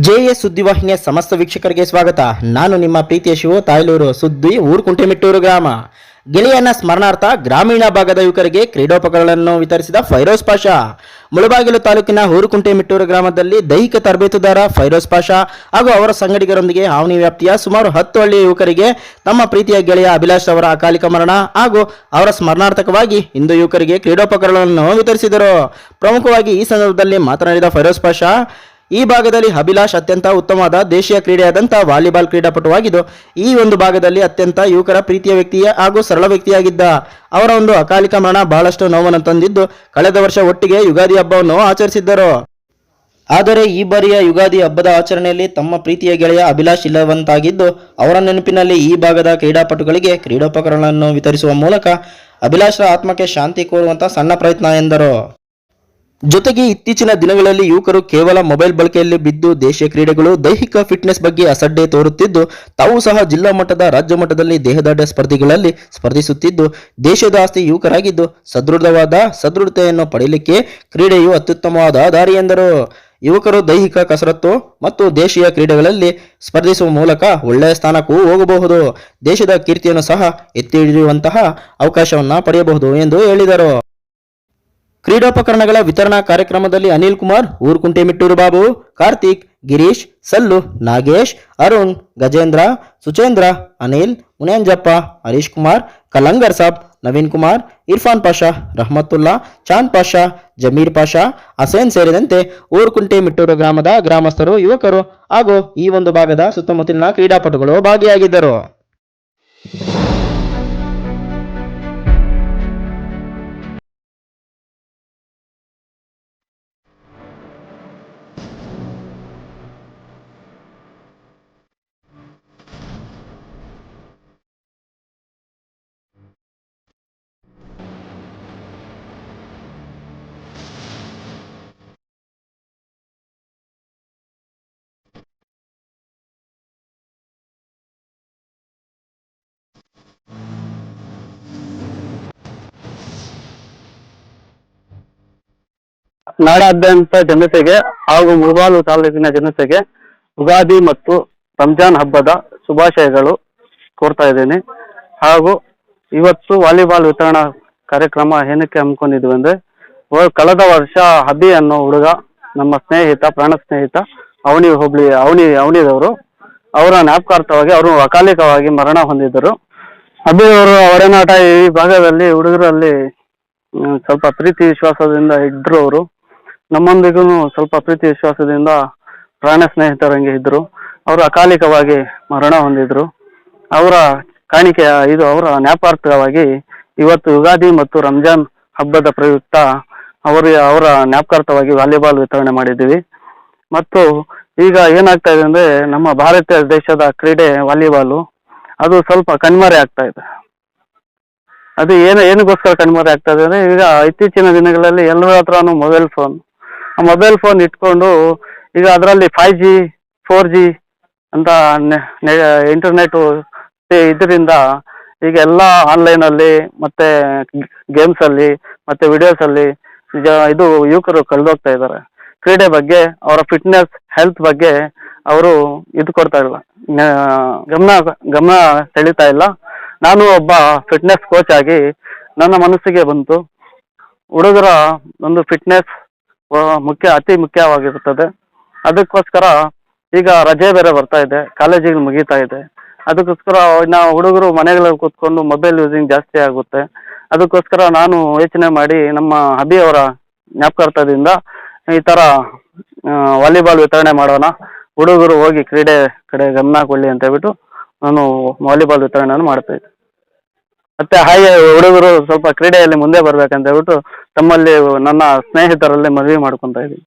JS ಸುದ್ದಿವಾಹಿನಿಯ ಸಮಸ್ತ ವೀಕ್ಷಕರಿಗೆ ಸ್ವಾಗತ. ನಾನು ನಿಮ್ಮ ಪ್ರೀತಿಯ ಶಿವು. ತಾಯ್ಲೂರು ಸುದ್ದಿ ಊರುಕುಂಟೆಮಿಟ್ಟೂರು ಗ್ರಾಮ. ಗೆಳೆಯನ ಸ್ಮರಣಾರ್ಥ ಗ್ರಾಮೀಣ ಭಾಗದ ಯುವಕರಿಗೆ ಕ್ರೀಡೋಪಕರಣಗಳನ್ನು ವಿತರಿಸಿದ ಫೈರೋಜ್ ಪಾಷಾ. ಮುಳಬಾಗಿಲು ತಾಲೂಕಿನ ಊರುಕುಂಟೆಮಿಟ್ಟೂರು ಗ್ರಾಮದಲ್ಲಿ ದೈಹಿಕ ತರಬೇತುದಾರ ಫೈರೋಜ್ ಪಾಷಾ ಹಾಗೂ ಅವರ ಸಂಗಡಿಗರೊಂದಿಗೆ ಆವನಿ ವ್ಯಾಪ್ತಿಯ ಸುಮಾರು 10 ಹಳ್ಳಿಯ ಯುವಕರಿಗೆ ತಮ್ಮ ಪ್ರೀತಿಯ ಗೆಳೆಯ ಅಭಿಲಾಷ್ ಅವರ ಅಕಾಲಿಕ ಮರಣ ಹಾಗೂ ಅವರ ಸ್ಮರಣಾರ್ಥಕವಾಗಿ ಇಂದು ಯುವಕರಿಗೆ ಕ್ರೀಡೋಪಕರಣಗಳನ್ನು ವಿತರಿಸಿದರು. ಪ್ರಮುಖವಾಗಿ ಈ ಸಂದರ್ಭದಲ್ಲಿ ಮಾತನಾಡಿದ ಫೈರೋಜ್ ಪಾಷಾ, ಈ ಭಾಗದಲ್ಲಿ ಅಭಿಲಾಷ್ ಅತ್ಯಂತ ಉತ್ತಮವಾದ ದೇಶೀಯ ಕ್ರೀಡೆಯಾದಂಥ ವಾಲಿಬಾಲ್ ಕ್ರೀಡಾಪಟುವಾಗಿದ್ದು, ಈ ಒಂದು ಭಾಗದಲ್ಲಿ ಅತ್ಯಂತ ಯುವಕರ ಪ್ರೀತಿಯ ವ್ಯಕ್ತಿಯ ಹಾಗೂ ಸರಳ ವ್ಯಕ್ತಿಯಾಗಿದ್ದ. ಅವರ ಒಂದು ಅಕಾಲಿಕ ಮರಣ ಬಹಳಷ್ಟು ನೋವನ್ನು ತಂದಿದ್ದು, ಕಳೆದ ವರ್ಷ ಒಟ್ಟಿಗೆ ಯುಗಾದಿ ಹಬ್ಬವನ್ನು ಆಚರಿಸಿದ್ದರು. ಆದರೆ ಈ ಬಾರಿಯ ಯುಗಾದಿ ಹಬ್ಬದ ಆಚರಣೆಯಲ್ಲಿ ತಮ್ಮ ಪ್ರೀತಿಯ ಗೆಳೆಯ ಅಭಿಲಾಷ್ ಇಲ್ಲವಂತಾಗಿದ್ದು, ಅವರ ನೆನಪಿನಲ್ಲಿ ಈ ಭಾಗದ ಕ್ರೀಡಾಪಟುಗಳಿಗೆ ಕ್ರೀಡೋಪಕರಣಗಳನ್ನು ವಿತರಿಸುವ ಮೂಲಕ ಅಭಿಲಾಷ್ರ ಆತ್ಮಕ್ಕೆ ಶಾಂತಿ ಕೋರುವಂಥ ಸಣ್ಣ ಪ್ರಯತ್ನ ಎಂದರು. ಜೊತೆಗೆ ಇತ್ತೀಚಿನ ದಿನಗಳಲ್ಲಿ ಯುವಕರು ಕೇವಲ ಮೊಬೈಲ್ ಬಳಕೆಯಲ್ಲಿ ಬಿದ್ದು ದೇಶೀಯ ಕ್ರೀಡೆಗಳು, ದೈಹಿಕ ಫಿಟ್ನೆಸ್ ಬಗ್ಗೆ ಅಸಡ್ಡೆ ತೋರುತ್ತಿದ್ದು, ತಾವು ಸಹ ಜಿಲ್ಲಾ ಮಟ್ಟದ, ರಾಜ್ಯ ಮಟ್ಟದಲ್ಲಿ ದೇಹದಾಢ್ಯ ಸ್ಪರ್ಧೆಗಳಲ್ಲಿ ಸ್ಪರ್ಧಿಸುತ್ತಿದ್ದು, ದೇಶದ ಆಸ್ತಿ ಯುವಕರಾಗಿದ್ದು ಸದೃಢತೆಯನ್ನು ಪಡೆಯಲಿಕ್ಕೆ ಕ್ರೀಡೆಯು ಅತ್ಯುತ್ತಮವಾದ ದಾರಿ ಎಂದರು. ಯುವಕರು ದೈಹಿಕ ಕಸರತ್ತು ಮತ್ತು ದೇಶೀಯ ಕ್ರೀಡೆಗಳಲ್ಲಿ ಸ್ಪರ್ಧಿಸುವ ಮೂಲಕ ಒಳ್ಳೆಯ ಸ್ಥಾನಕ್ಕೂ ಹೋಗಬಹುದು, ದೇಶದ ಕೀರ್ತಿಯನ್ನು ಸಹ ಎತ್ತಿ ಹಿಡಿಯುವಂತಹ ಅವಕಾಶವನ್ನು ಪಡೆಯಬಹುದು ಎಂದು ಹೇಳಿದರು. ಕ್ರೀಡೋಪಕರಣಗಳ ವಿತರಣಾ ಕಾರ್ಯಕ್ರಮದಲ್ಲಿ ಅನಿಲ್ ಕುಮಾರ್, ಊರುಕುಂಟೆಮಿಟ್ಟೂರು ಬಾಬು, ಕಾರ್ತಿಕ್, ಗಿರೀಶ್, ಸಲ್ಲು, ನಾಗೇಶ್, ಅರುಣ್, ಗಜೇಂದ್ರ, ಸುಚೇಂದ್ರ, ಅನಿಲ್, ಮುನಿಯಂಜಪ್ಪ, ಹರೀಶ್ ಕುಮಾರ್, ಕಲಂಗರ್ ಸಾಬ್, ನವೀನ್ ಕುಮಾರ್, ಇರ್ಫಾನ್ ಪಾಷಾ, ರಹಮತುಲ್ಲಾ, ಚಾಂದ್ ಪಾಷಾ, ಜಮೀರ್ ಪಾಷಾ, ಹಸೇನ್ ಸೇರಿದಂತೆ ಊರುಕುಂಟೆಮಿಟ್ಟೂರು ಗ್ರಾಮದ ಗ್ರಾಮಸ್ಥರು, ಯುವಕರು ಹಾಗೂ ಈ ಒಂದು ಭಾಗದ ಸುತ್ತಮುತ್ತಲಿನ ಕ್ರೀಡಾಪಟುಗಳು ಭಾಗಿಯಾಗಿದ್ದರು. ನಾಡಾದ್ಯಂತ ಜನತೆಗೆ ಹಾಗೂ ಮುಳಬಾಗಿಲು ತಾಲೂಕಿನ ಜನತೆಗೆ ಯುಗಾದಿ ಮತ್ತು ರಂಜಾನ್ ಹಬ್ಬದ ಶುಭಾಶಯಗಳು ಕೋರ್ತಾ ಇದ್ದೇನೆ. ಹಾಗೂ ಇವತ್ತು ವಾಲಿಬಾಲ್ ವಿತರಣಾ ಕಾರ್ಯಕ್ರಮ ಏನಕ್ಕೆ ಹಮ್ಮಿಕೊಂಡಿದ್ವಿ ಅಂದ್ರೆ, ಕಳೆದ ವರ್ಷ ಅಭಿ ಅನ್ನೋ ಹುಡುಗ, ನಮ್ಮ ಸ್ನೇಹಿತ, ಪ್ರಾಣ ಸ್ನೇಹಿತ, ಅವನಿದವರು, ಅವರ ಜ್ಞಾಪಕಾರ್ಥವಾಗಿ ಅವರು ಅಕಾಲಿಕವಾಗಿ ಮರಣ ಹೊಂದಿದ್ದರು. ಅಭಿ ಅವರು ಒಡನಾಟ ಈ ಭಾಗದಲ್ಲಿ ಹುಡುಗರಲ್ಲಿ ಸ್ವಲ್ಪ ಪ್ರೀತಿ ವಿಶ್ವಾಸದಿಂದ ಇದ್ರು. ಅವರು ನಮ್ಮೊಂದಿಗೂ ಸ್ವಲ್ಪ ಪ್ರೀತಿ ವಿಶ್ವಾಸದಿಂದ ಪ್ರಾಣ ಸ್ನೇಹಿತರಂಗೆ ಇದ್ರು. ಅವರು ಅಕಾಲಿಕವಾಗಿ ಮರಣ ಹೊಂದಿದ್ರು. ಅವರ ಕಾಣಿಕೆಯ ಅವರ ಜ್ಞಾಪಕಾರ್ಥವಾಗಿ ಇವತ್ತು ಯುಗಾದಿ ಮತ್ತು ರಂಜಾನ್ ಹಬ್ಬದ ಪ್ರಯುಕ್ತ ಅವರ ಜ್ಞಾಪಕಾರ್ಥವಾಗಿ ವಾಲಿಬಾಲ್ ವಿತರಣೆ ಮಾಡಿದ್ದೀವಿ. ಮತ್ತು ಈಗ ಏನಾಗ್ತಾ ಇದೆ ಅಂದ್ರೆ, ನಮ್ಮ ಭಾರತ ದೇಶದ ಕ್ರೀಡೆ ವಾಲಿಬಾಲು ಅದು ಸ್ವಲ್ಪ ಕಣ್ಮರೆ ಆಗ್ತಾ ಇದೆ. ಅದು ಏನಕ್ಕೋಸ್ಕರ ಕಣ್ಮರೆ ಆಗ್ತಾ ಇದೆ ಅಂದ್ರೆ, ಈಗ ಇತ್ತೀಚಿನ ದಿನಗಳಲ್ಲಿ ಎಲ್ಲರ ಹತ್ರನೂ ಮೊಬೈಲ್ ಫೋನ್ ಇಟ್ಕೊಂಡು, ಈಗ ಅದರಲ್ಲಿ 5G 4G ಅಂತ ಇಂಟರ್ನೆಟ್ ಇದರಿಂದ ಈಗ ಎಲ್ಲ ಆನ್ಲೈನಲ್ಲಿ ಮತ್ತೆ ಗೇಮ್ಸ್ ಅಲ್ಲಿ ಮತ್ತೆ ವಿಡಿಯೋಸ್ ಅಲ್ಲಿ ಇದು ಯುವಕರು ಕಳೆದೋಗ್ತಾ ಇದ್ದಾರೆ. ಕ್ರೀಡೆ ಬಗ್ಗೆ, ಅವರ ಫಿಟ್ನೆಸ್ ಹೆಲ್ತ್ ಬಗ್ಗೆ ಅವರು ಇದು ಕೊಡ್ತಾ ಇಲ್ಲ, ಗಮನ ಸೆಳೀತಾ ಇಲ್ಲ. ನಾನು ಒಬ್ಬ ಫಿಟ್ನೆಸ್ ಕೋಚ್ ಆಗಿ ನನ್ನ ಮನಸ್ಸಿಗೆ ಬಂತು, ಹುಡುಗರ ಒಂದು ಫಿಟ್ನೆಸ್ ಅತಿ ಮುಖ್ಯವಾಗಿರುತ್ತದೆ. ಅದಕ್ಕೋಸ್ಕರ ಈಗ ರಜೆ ಬೇರೆ ಬರ್ತಾ ಇದೆ, ಕಾಲೇಜಿಗೆ ಮುಗೀತಾ ಇದೆ. ಅದಕ್ಕೋಸ್ಕರ ನಾವು ಹುಡುಗರು ಮನೆಗಳಲ್ಲಿ ಕೂತ್ಕೊಂಡು ಮೊಬೈಲ್ ಯೂಸಿಂಗ್ ಜಾಸ್ತಿ ಆಗುತ್ತೆ. ಅದಕ್ಕೋಸ್ಕರ ನಾನು ಯೋಚನೆ ಮಾಡಿ ನಮ್ಮ ಅಭಿ ಅವರ ಜ್ಞಾಪಕಾರ್ಥದಿಂದ ಈ ಥರ ವಾಲಿಬಾಲ್ ವಿತರಣೆ ಮಾಡೋಣ, ಹುಡುಗರು ಹೋಗಿ ಕ್ರೀಡೆ ಕಡೆ ಗಮನ ಕೊಡಲಿ ಅಂತ ಹೇಳ್ಬಿಟ್ಟು ನಾನು ವಾಲಿಬಾಲ್ ವಿತರಣೆಯನ್ನು ಮಾಡ್ತಾ ಇದ್ದೆ. ಮತ್ತೆ ಹಾಗೆ ಹುಡುಗರು ಸ್ವಲ್ಪ ಕ್ರೀಡೆಯಲ್ಲಿ ಮುಂದೆ ಬರ್ಬೇಕಂತ ಹೇಳ್ಬಿಟ್ಟು ತಮ್ಮಲ್ಲಿ ನನ್ನ ಸ್ನೇಹಿತರಲ್ಲಿ ಮನವಿ ಮಾಡ್ಕೊತಾ ಇದ್ದೀನಿ.